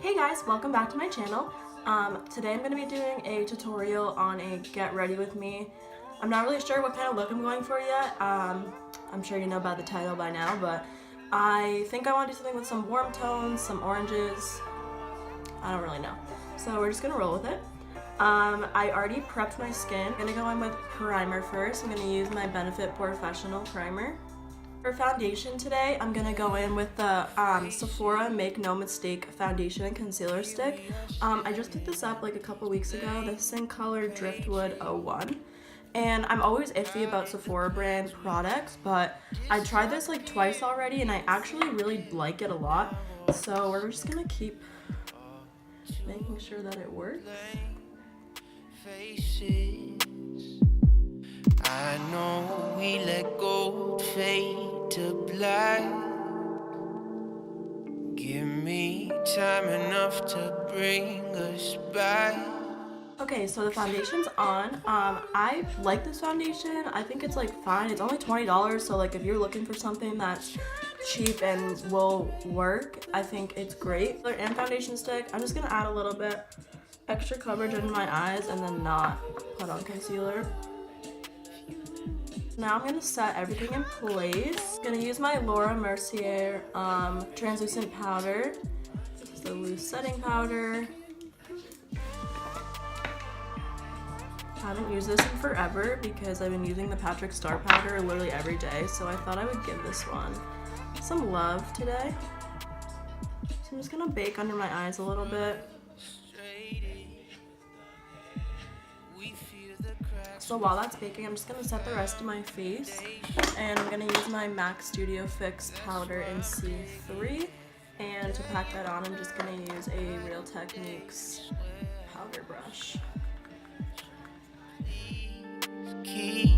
Hey guys, welcome back to my channel. Today I'm going to be doing a tutorial on a get ready with me. I'm not really sure what kind of look I'm going for yet. I'm sure you know about the title by now, but I think I want to do something with some warm tones, some oranges. I don't really know. So we're just going to roll with it. I already prepped my skin. I'm going to go in with primer first. I'm going to use my Benefit Porefessional primer. For foundation today, I'm going to go in with the Sephora Make No Mistake Foundation and Concealer Stick. I just picked this up like a couple weeks ago. This is in color Driftwood 01. And I'm always iffy about Sephora brand products, but I tried this like twice already and I actually really like it a lot. So we're just going to keep making sure that it works. I know we let go, fade to black. Give me time enough to bring us back. Okay, so the foundation's on. I like this foundation. I think it's like fine. It's only $20, so like if you're looking for something that's cheap and will work, I think it's great. And foundation stick, I'm just gonna add a little bit extra coverage under my eyes and then not put on concealer. Now I'm going to set everything in place. I'm going to use my Mercier translucent powder. This is the loose setting powder. I haven't used this in forever because I've been using the Patrick Star powder literally every day, so I thought I would give this one some love today. So I'm just going to bake under my eyes a little bit. So while that's baking, I'm just going to set the rest of my face, and I'm going to use my MAC Studio Fix powder in C3, and to pack that on, I'm just going to use a Real Techniques powder brush. Keep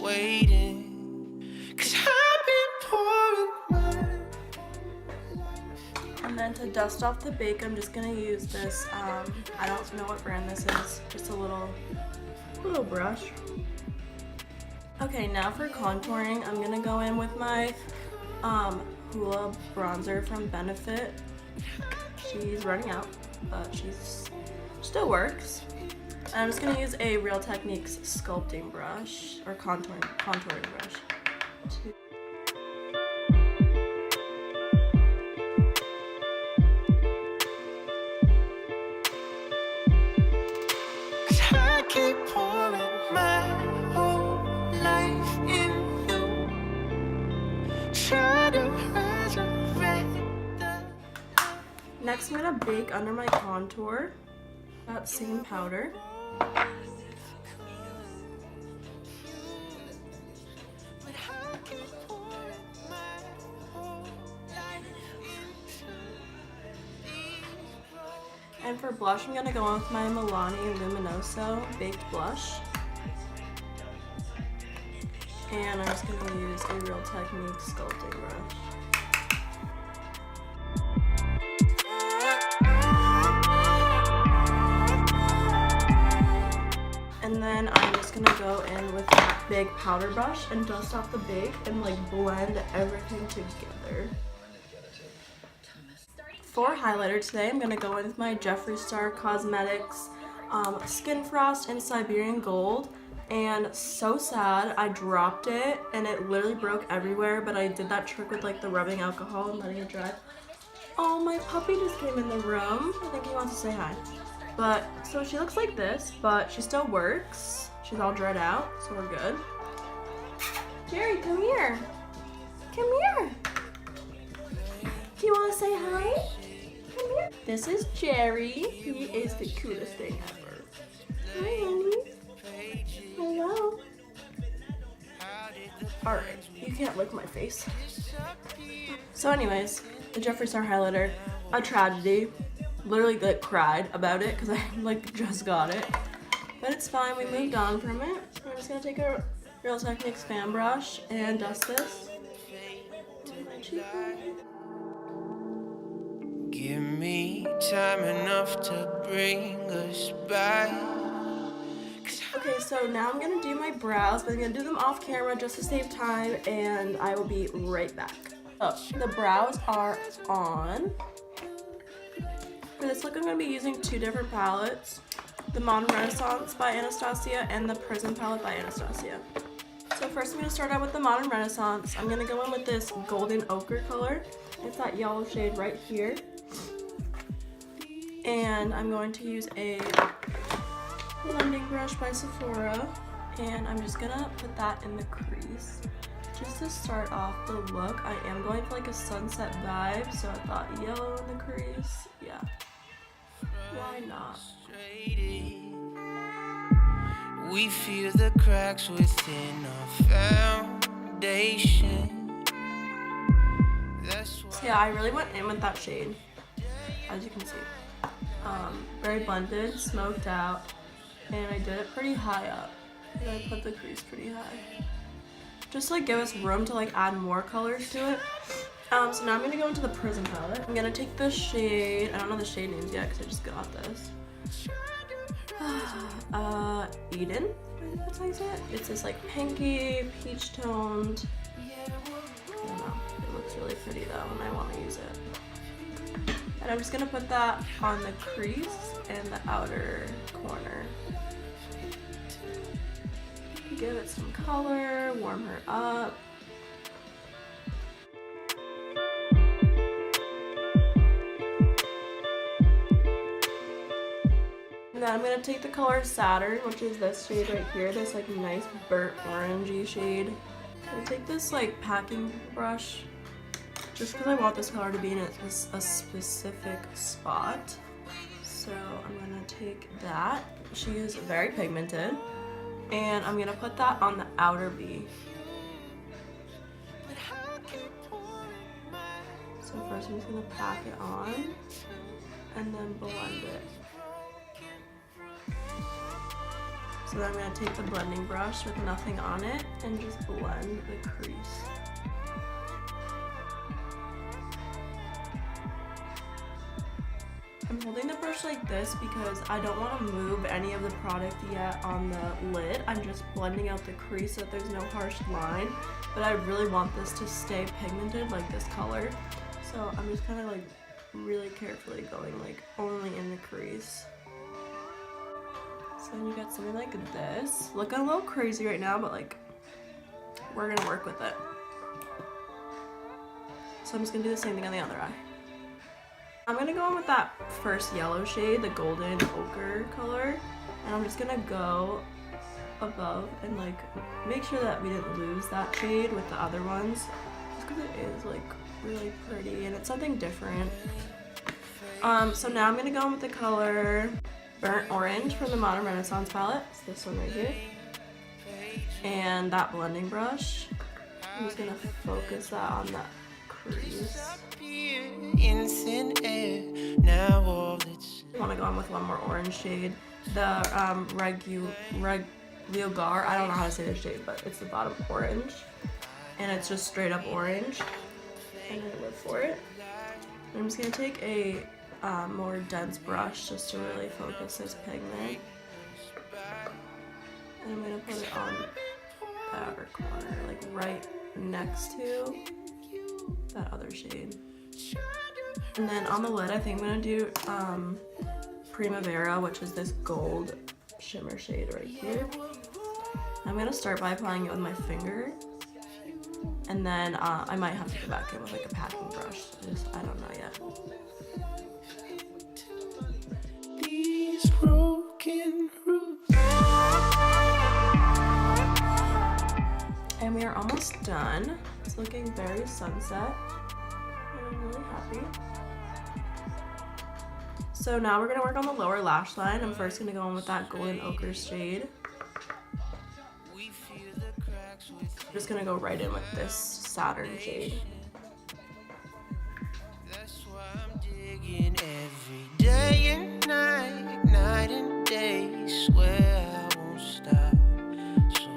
waiting, 'cause I've been pouring. And then to dust off the bake, I'm just going to use this, I don't know what brand this is, just a little brush. Okay, now for contouring, I'm gonna go in with my Hoola bronzer from Benefit. She's running out, but she's still works. And I'm just gonna use a Real Techniques sculpting brush or contouring brush. Keep pouring my whole life in you. Try to resurrect the... Next, I'm gonna bake under my contour that same powder. And for blush, I'm going to go on with my Milani Luminoso Baked Blush. And I'm just going to use a Real Techniques sculpting brush. And then I'm just going to go in with that big powder brush and dust off the bake and like blend everything together. For highlighter today, I'm going to go in with my Jeffree Star Cosmetics Skin Frost in Siberian Gold. And so sad, I dropped it and it literally broke everywhere, but I did that trick with like the rubbing alcohol and letting it dry. Oh, my puppy just came in the room. I think he wants to say hi. But, so she looks like this, but she still works. She's all dried out, so we're good. Jerry, come here. Come here. Do you want to say hi? Come here. This is Jerry. He is the cutest thing ever. Hi, honey. Hello. Alright, you can't lick my face. So anyways, the Jeffree Star highlighter, a tragedy. Literally like cried about it because I like just got it. But it's fine, we moved on from it. So I'm just gonna take a Real Techniques fan brush and dust this on my cheekbone. Give me time enough to bring us back. Okay, so now I'm gonna do my brows, but I'm gonna do them off camera just to save time, and I will be right back. So the brows are on. For this look, I'm going to be using two different palettes. The Modern Renaissance by Anastasia and the Prism palette by Anastasia. So first I'm going to start out with the Modern Renaissance. I'm going to go in with this golden ochre color. It's that yellow shade right here. And I'm going to use a blending brush by Sephora. And I'm just going to put that in the crease. Just to start off the look, I am going for like a sunset vibe, so I thought yellow in the crease. Yeah. Why not? We feel the cracks within our foundation. So yeah, I really went in with that shade, as you can see. Very blended, smoked out, and I did it pretty high up. And I put the crease pretty high. Just to like give us room to like add more colors to it. So now I'm gonna go into the Prism palette. I'm gonna take the shade, I don't know the shade names yet because I just got this. Eden, I think that's how you say it. It's this like pinky, peach toned. I don't know, it looks really pretty though and I want to use it. And I'm just gonna put that on the crease and the outer corner. Give it some color, warm her up. And then I'm going to take the color Saturn, which is this shade right here, this like nice burnt orangey shade. I'm going to take this like packing brush, just because I want this color to be in a specific spot. So I'm going to take that. She is very pigmented. And I'm going to put that on the outer V. So first I'm just going to pack it on and then blend it. So then I'm going to take the blending brush with nothing on it and just blend the crease. I'm holding the brush like this because I don't want to move any of the product yet on the lid. I'm just blending out the crease so that there's no harsh line. But I really want this to stay pigmented like this color. So I'm just kind of like really carefully going like only in the crease. So then you got something like this. Looking a little crazy right now, but like we're going to work with it. So I'm just going to do the same thing on the other eye. I'm going to go in with that first yellow shade, the golden ochre color, and I'm just going to go above and like make sure that we didn't lose that shade with the other ones, just because it is like really pretty and it's something different. So now I'm going to go in with the color Burnt Orange from the Modern Renaissance palette. It's this one right here. And that blending brush, I'm just going to focus that on that crease. In thin air, now all that's I want to go in with one more orange shade. The Regular, I don't know how to say this shade, but it's the bottom orange. And it's just straight up orange. And I live for it. I'm just going to take a more dense brush just to really focus this pigment. And I'm going to put it on the outer corner, like right next to that other shade. And then on the lid, I think I'm going to do Primavera, which is this gold shimmer shade right here. I'm going to start by applying it with my finger. And then I might have to go back in with like a packing brush. I don't know yet. these broken roots. And we are almost done. It's looking very sunset. And I'm really happy. So now we're going to work on the lower lash line. I'm first going to go in with that golden ochre shade. I'm just going to go right in with this Saturn shade. That's why I'm digging every day and night and day. Swear I won't stop. So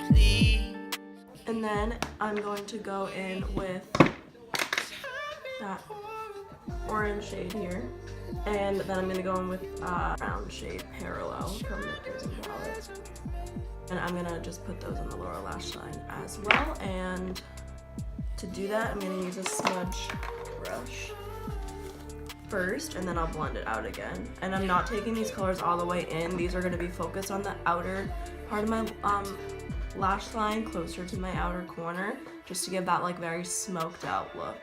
please. And then I'm going to go in with that orange shade here. And then I'm going to go in with round shade Parallel from the Prism palette. And I'm going to just put those on the lower lash line as well. And to do that, I'm going to use a smudge brush. first, and then I'll blend it out again. And I'm not taking these colors all the way in. These are going to be focused on the outer part of my lash line, closer to my outer corner, just to give that like very smoked out look.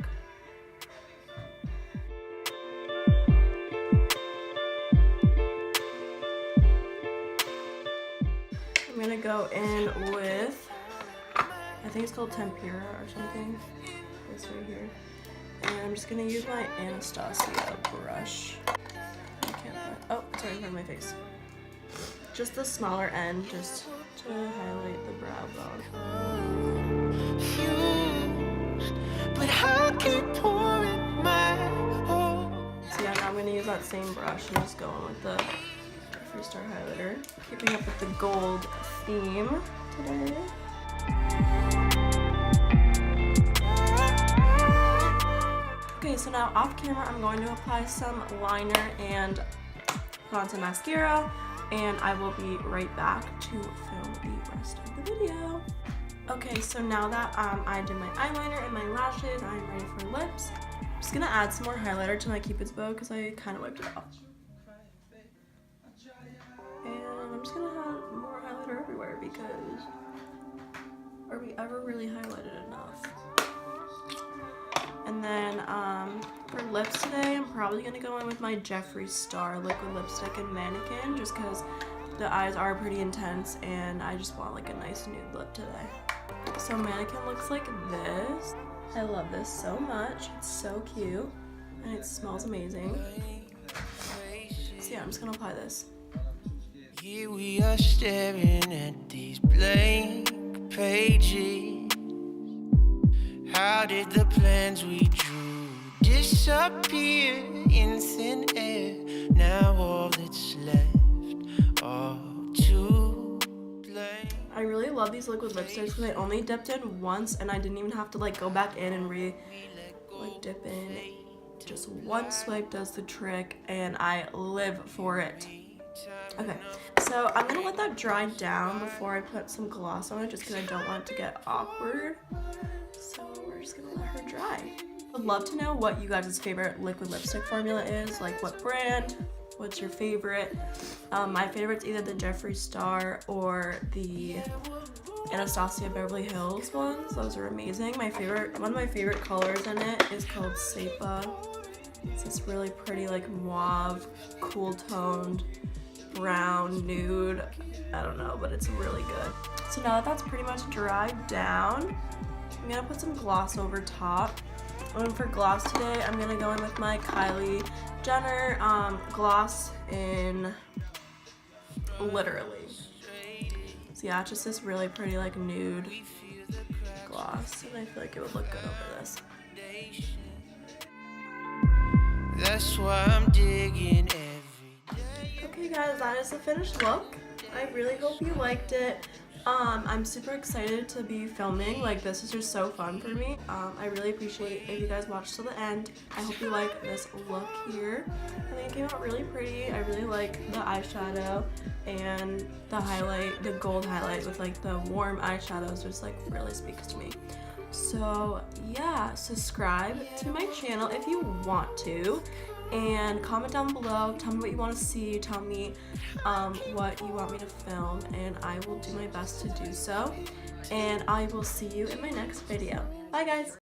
I'm gonna go in with, I think it's called Tempera or something, this right here. And I'm just gonna use my Anastasia brush. I can't find, oh, it's right in front of my face. Just the smaller end, just to highlight the brow bone. But I keep pouring my heart. So yeah, now I'm gonna use that same brush and just go in with the Jeffree Star highlighter. Keeping up with the gold theme today. Okay, so now off camera, I'm going to apply some liner and put on some mascara, and I will be right back to film the rest of the video. Okay, so now that I did my eyeliner and my lashes, I'm ready for lips. I'm just gonna add some more highlighter to my Cupid's bow because I kind of wiped it off. And I'm just gonna have more highlighter everywhere because are we ever really highlighted enough? And then for lips today, I'm probably gonna go in with my Jeffree Star liquid lipstick in Mannequin, just because the eyes are pretty intense and I just want like a nice nude lip today. So Mannequin looks like this. I love this so much. It's so cute and it smells amazing. So yeah, I'm just gonna apply this. Here we are staring at these blank pages. How did the plans we drew disappear in thin air? Now all that's left are to blame. I really love these liquid lipsticks because I only dipped in once and I didn't even have to like go back in and dip in. Just one swipe does the trick and I live for it. Okay, so I'm gonna let that dry down before I put some gloss on it just because I don't want it to get awkward. So we're just gonna let her dry. I'd love to know what you guys' favorite liquid lipstick formula is, like what brand, what's your favorite. My favorite's either the Jeffree Star or the Anastasia Beverly Hills ones. Those are amazing. One of my favorite colors in it is called Sepia. It's this really pretty like mauve, cool toned, brown, nude. I don't know, but it's really good. So now that that's pretty much dried down, I'm gonna put some gloss over top. And for gloss today, I'm gonna go in with my Kylie Jenner gloss in Literally. So yeah, it's just this really pretty like nude gloss, and I feel like it would look good over this. That's why I'm digging every day. Okay guys, that is the finished look. I really hope you liked it. I'm super excited to be filming. Like, this is just so fun for me. I really appreciate if you guys watched till the end. I hope you like this look here. I think it came out really pretty. I really like the eyeshadow and the highlight, the gold highlight with like the warm eyeshadows just like really speaks to me. So yeah, subscribe to my channel if you want to. And comment down below, tell me what you want to see, tell me what you want me to film, and I will do my best to do so. And I will see you in my next video. Bye guys!